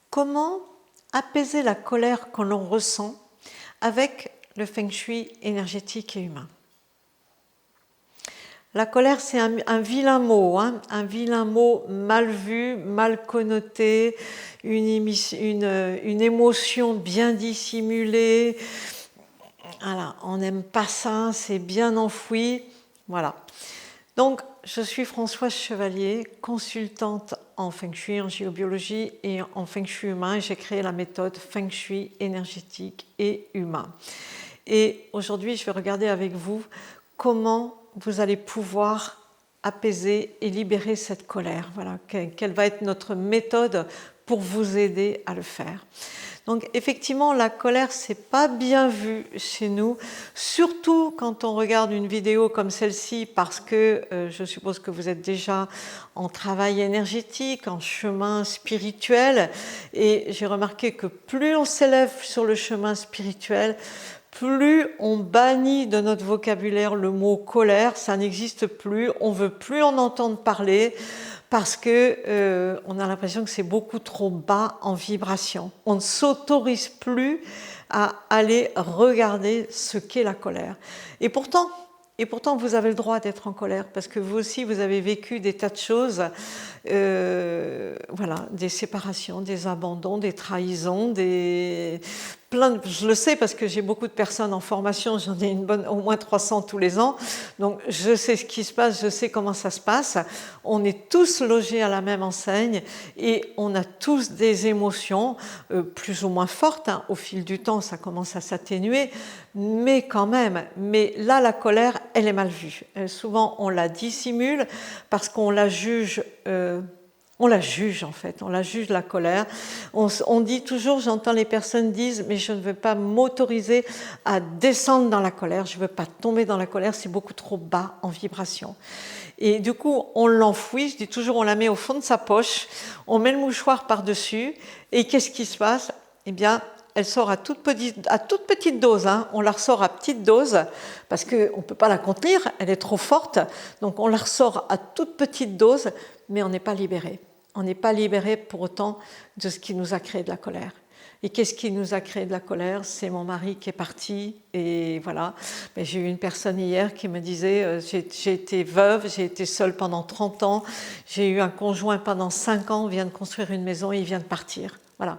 Comment apaiser la colère que l'on ressent avec le feng shui énergétique et humain? La colère, c'est un vilain mot, hein, un vilain mot mal vu, mal connoté, une émotion bien dissimulée. Voilà, on n'aime pas ça, c'est bien enfoui. Voilà. Donc, je suis Françoise Chevalier, consultante en Feng Shui, en géobiologie et en Feng Shui humain. J'ai créé la méthode Feng Shui énergétique et humain. Et aujourd'hui, je vais regarder avec vous comment vous allez pouvoir apaiser et libérer cette colère. Voilà, quelle va être notre méthode pour vous aider à le faire. Donc effectivement, la colère, c'est pas bien vu chez nous, surtout quand on regarde une vidéo comme celle-ci, parce que je suppose que vous êtes déjà en travail énergétique, en chemin spirituel, et j'ai remarqué que plus on s'élève sur le chemin spirituel, plus on bannit de notre vocabulaire le mot colère, ça n'existe plus, on ne veut plus en entendre parler parce que on a l'impression que c'est beaucoup trop bas en vibration. On ne s'autorise plus à aller regarder ce qu'est la colère. Et pourtant, vous avez le droit d'être en colère parce que vous aussi, vous avez vécu des tas de choses, voilà, des séparations, des abandons, des trahisons, je le sais parce que j'ai beaucoup de personnes en formation, j'en ai au moins 300 tous les ans, donc je sais ce qui se passe, je sais comment ça se passe. On est tous logés à la même enseigne et on a tous des émotions plus ou moins fortes, hein. Au fil du temps, ça commence à s'atténuer, mais quand même. Mais là, la colère, elle est mal vue. Souvent, on la dissimule parce qu'on la juge. On la juge en fait, on la juge la colère. On dit toujours, j'entends les personnes disent, mais je ne veux pas m'autoriser à descendre dans la colère, je ne veux pas tomber dans la colère, c'est beaucoup trop bas en vibration. Et du coup, on l'enfouit, je dis toujours, on la met au fond de sa poche, on met le mouchoir par-dessus, et qu'est-ce qui se passe? Eh bien, elle sort à toute petite dose, hein. On la ressort à petite dose, parce qu'on ne peut pas la contenir, elle est trop forte, donc on la ressort à toute petite dose, mais on n'est pas libéré. On n'est pas libéré pour autant de ce qui nous a créé de la colère. Et qu'est-ce qui nous a créé de la colère? C'est mon mari qui est parti, et voilà. Mais j'ai eu une personne hier qui me disait j'ai été veuve, j'ai été seule pendant 30 ans, j'ai eu un conjoint pendant 5 ans, on vient de construire une maison et il vient de partir. Voilà.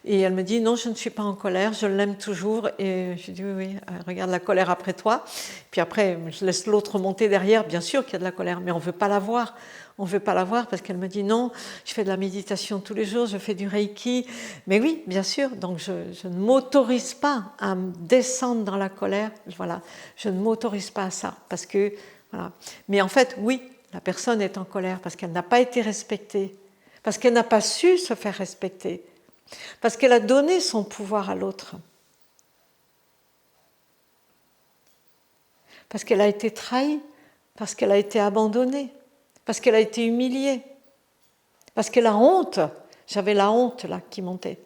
Et elle me dit non, je ne suis pas en colère, je l'aime toujours. Et je dis oui, regarde la colère après toi. Puis après, je laisse l'autre monter derrière. Bien sûr qu'il y a de la colère, mais on ne veut pas la voir. On ne veut pas la voir parce qu'elle me dit non, je fais de la méditation tous les jours, je fais du Reiki. Mais oui, bien sûr, donc je ne m'autorise pas à descendre dans la colère. Voilà, je ne m'autorise pas à ça parce que, voilà. Mais en fait, oui, la personne est en colère parce qu'elle n'a pas été respectée, parce qu'elle n'a pas su se faire respecter, parce qu'elle a donné son pouvoir à l'autre, parce qu'elle a été trahie, parce qu'elle a été abandonnée, parce qu'elle a été humiliée, parce qu'elle a honte. J'avais la honte là qui montait.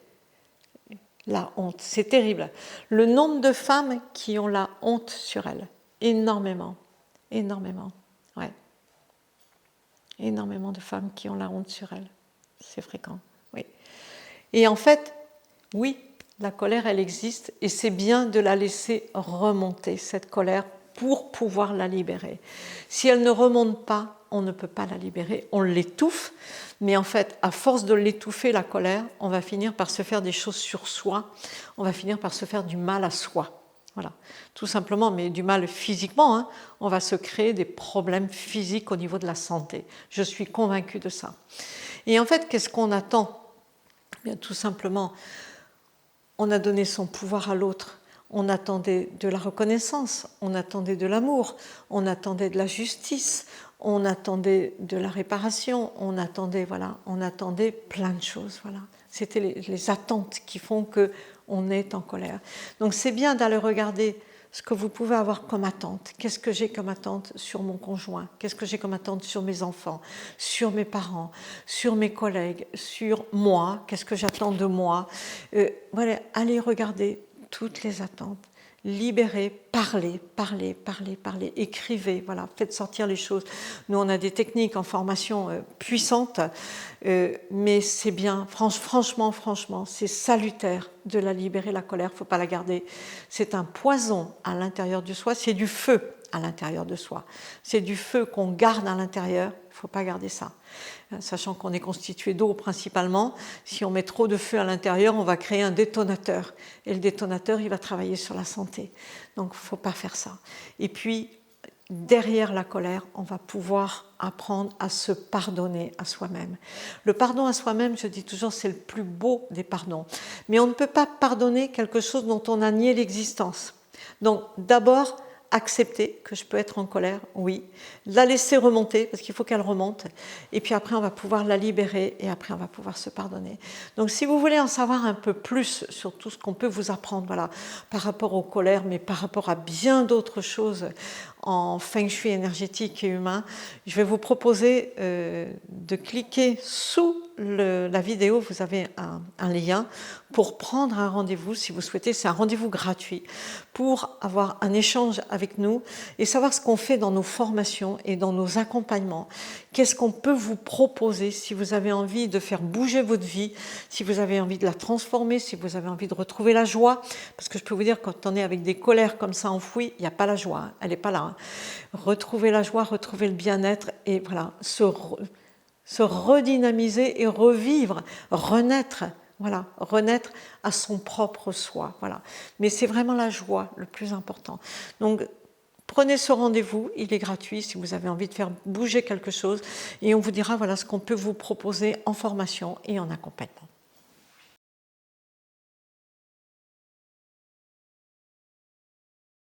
La honte, c'est terrible. Le nombre de femmes qui ont la honte sur elles, énormément, énormément, ouais. Énormément de femmes qui ont la honte sur elles, c'est fréquent, oui. Et en fait, oui, la colère, elle existe et c'est bien de la laisser remonter, cette colère, pour pouvoir la libérer. Si elle ne remonte pas, on ne peut pas la libérer, on l'étouffe, mais en fait, à force de l'étouffer, la colère, on va finir par se faire des choses sur soi, on va finir par se faire du mal à soi. Voilà, tout simplement, mais du mal physiquement, hein, on va se créer des problèmes physiques au niveau de la santé. Je suis convaincue de ça. Et en fait, qu'est-ce qu'on attend? Bien, tout simplement, on a donné son pouvoir à l'autre. On attendait de la reconnaissance, on attendait de l'amour, on attendait de la justice, on attendait de la réparation, on attendait plein de choses. Voilà. C'était les attentes qui font qu'on est en colère. Donc c'est bien d'aller regarder ce que vous pouvez avoir comme attente. Qu'est-ce que j'ai comme attente sur mon conjoint? Qu'est-ce que j'ai comme attente sur mes enfants, sur mes parents, sur mes collègues, sur moi? Qu'est-ce que j'attends de moi? Voilà, allez regarder toutes les attentes, libérez, parlez, parlez, parlez, parlez, écrivez, voilà, faites sortir les choses. Nous, on a des techniques en formation puissantes, mais c'est bien, franchement, c'est salutaire de la libérer, la colère, il ne faut pas la garder. C'est un poison à l'intérieur de soi, c'est du feu à l'intérieur de soi. C'est du feu qu'on garde à l'intérieur, il ne faut pas garder ça. Sachant qu'on est constitué d'eau principalement, si on met trop de feu à l'intérieur, on va créer un détonateur. Et le détonateur, il va travailler sur la santé. Donc, il ne faut pas faire ça. Et puis, derrière la colère, on va pouvoir apprendre à se pardonner à soi-même. Le pardon à soi-même, je dis toujours, c'est le plus beau des pardons. Mais on ne peut pas pardonner quelque chose dont on a nié l'existence. Donc, d'abord, accepter que je peux être en colère, oui. La laisser remonter, parce qu'il faut qu'elle remonte. Et puis après, on va pouvoir la libérer et après, on va pouvoir se pardonner. Donc, si vous voulez en savoir un peu plus sur tout ce qu'on peut vous apprendre, voilà, par rapport aux colères, mais par rapport à bien d'autres choses en feng shui énergétique et humain, je vais vous proposer de cliquer sous la vidéo. Vous avez un lien pour prendre un rendez-vous, si vous souhaitez. C'est un rendez-vous gratuit pour avoir un échange avec nous et savoir ce qu'on fait dans nos formations et dans nos accompagnements. Qu'est-ce qu'on peut vous proposer si vous avez envie de faire bouger votre vie, si vous avez envie de la transformer, si vous avez envie de retrouver la joie. Parce que je peux vous dire, quand on est avec des colères comme ça enfouies, il n'y a pas la joie, elle n'est pas là. Retrouver la joie, retrouver le bien-être et voilà, se redynamiser et revivre, renaître. Voilà, renaître à son propre soi. Voilà. Mais c'est vraiment la joie le plus important. Donc, prenez ce rendez-vous, il est gratuit si vous avez envie de faire bouger quelque chose et on vous dira voilà ce qu'on peut vous proposer en formation et en accompagnement.